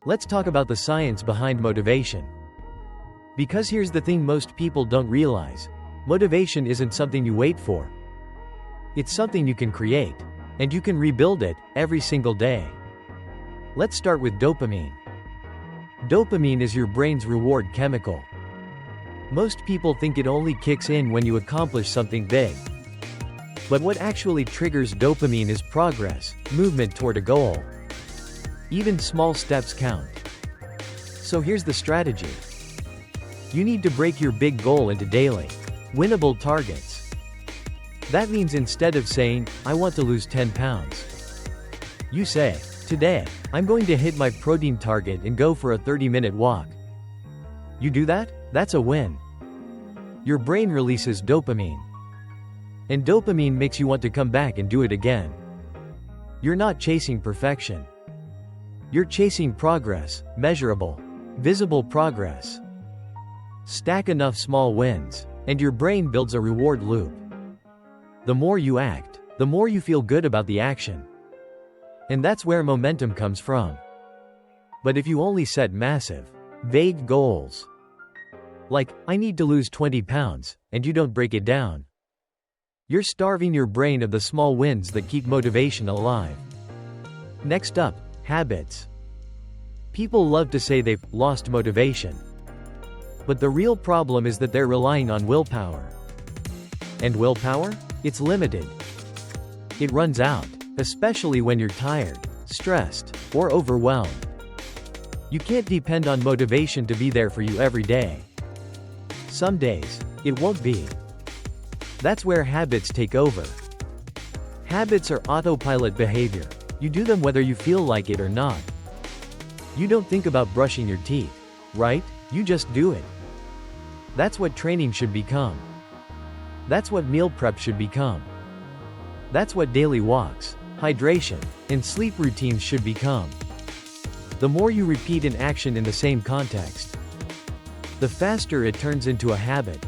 Let's talk about the science behind motivation. Because here's the thing most people don't realize. Motivation isn't something you wait for. It's something you can create. And you can rebuild it, every single day. Let's start with dopamine. Dopamine is your brain's reward chemical. Most people think it only kicks in when you accomplish something big. But what actually triggers dopamine is progress, movement toward a goal. Even small steps count. So here's the strategy. You need to break your big goal into daily, winnable targets. That means instead of saying, I want to lose 10 pounds, you say, today, I'm going to hit my protein target and go for a 30-minute walk. You do that? That's a win. Your brain releases dopamine. And dopamine makes you want to come back and do it again. You're not chasing perfection. You're chasing progress, measurable, visible progress. Stack enough small wins, and your brain builds a reward loop. The more you act, the more you feel good about the action. And that's where momentum comes from. But if you only set massive, vague goals, like, I need to lose 20 pounds, and you don't break it down, you're starving your brain of the small wins that keep motivation alive. Next up, habits. People love to say they've lost motivation. But the real problem is that they're relying on willpower. And willpower? It's limited. It runs out, especially when you're tired, stressed, or overwhelmed. You can't depend on motivation to be there for you every day. Some days, it won't be. That's where habits take over. Habits are autopilot behavior. You do them whether you feel like it or not. You don't think about brushing your teeth, right? You just do it. That's what training should become. That's what meal prep should become. That's what daily walks, hydration, and sleep routines should become. The more you repeat an action in the same context, the faster it turns into a habit.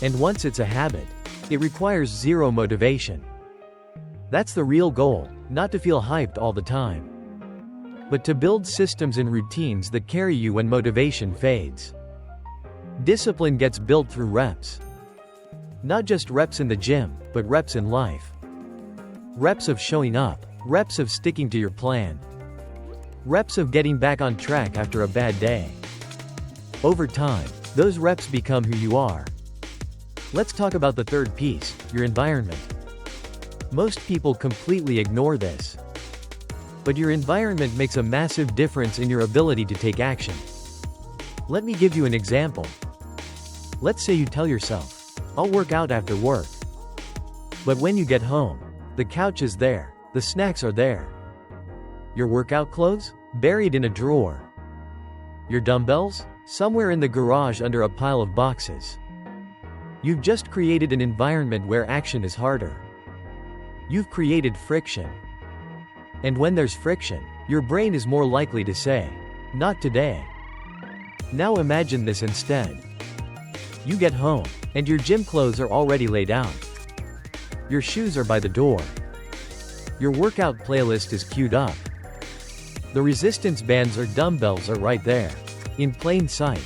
And once it's a habit, it requires zero motivation. That's the real goal, not to feel hyped all the time, but to build systems and routines that carry you when motivation fades. Discipline gets built through reps. Not just reps in the gym, but reps in life. Reps of showing up, reps of sticking to your plan, reps of getting back on track after a bad day. Over time, those reps become who you are. Let's talk about the third piece, your environment. Most people completely ignore this. But your environment makes a massive difference in your ability to take action. Let me give you an example. Let's say you tell yourself, I'll work out after work. But when you get home, the couch is there, the snacks are there. Your workout clothes? Buried in a drawer. Your dumbbells? Somewhere in the garage under a pile of boxes. You've just created an environment where action is harder. You've created friction. And when there's friction, your brain is more likely to say, not today. Now imagine this instead. You get home, and your gym clothes are already laid out. Your shoes are by the door. Your workout playlist is queued up. The resistance bands or dumbbells are right there, in plain sight.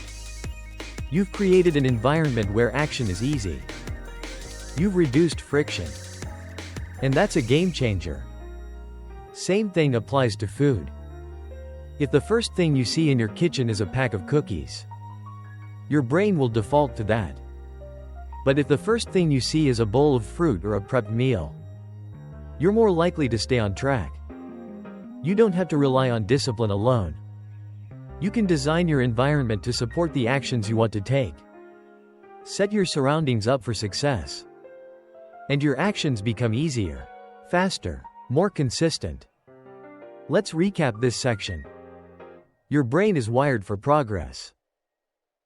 You've created an environment where action is easy. You've reduced friction. And that's a game changer. Same thing applies to food. If the first thing you see in your kitchen is a pack of cookies, your brain will default to that. But if the first thing you see is a bowl of fruit or a prepped meal, you're more likely to stay on track. You don't have to rely on discipline alone. You can design your environment to support the actions you want to take. Set your surroundings up for success. And your actions become easier, faster, more consistent. Let's recap this section. Your brain is wired for progress.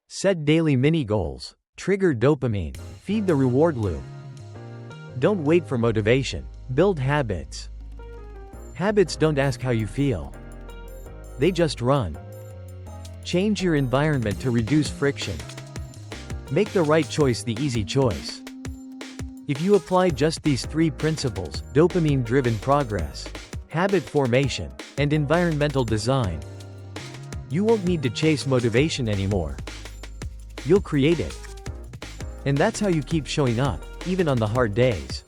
Set daily mini goals, trigger dopamine, feed the reward loop. Don't wait for motivation, build habits. Habits don't ask how you feel. They just run. Change your environment to reduce friction. Make the right choice the easy choice. If you apply just these three principles, dopamine-driven progress, habit formation, and environmental design, you won't need to chase motivation anymore. You'll create it. And that's how you keep showing up, even on the hard days.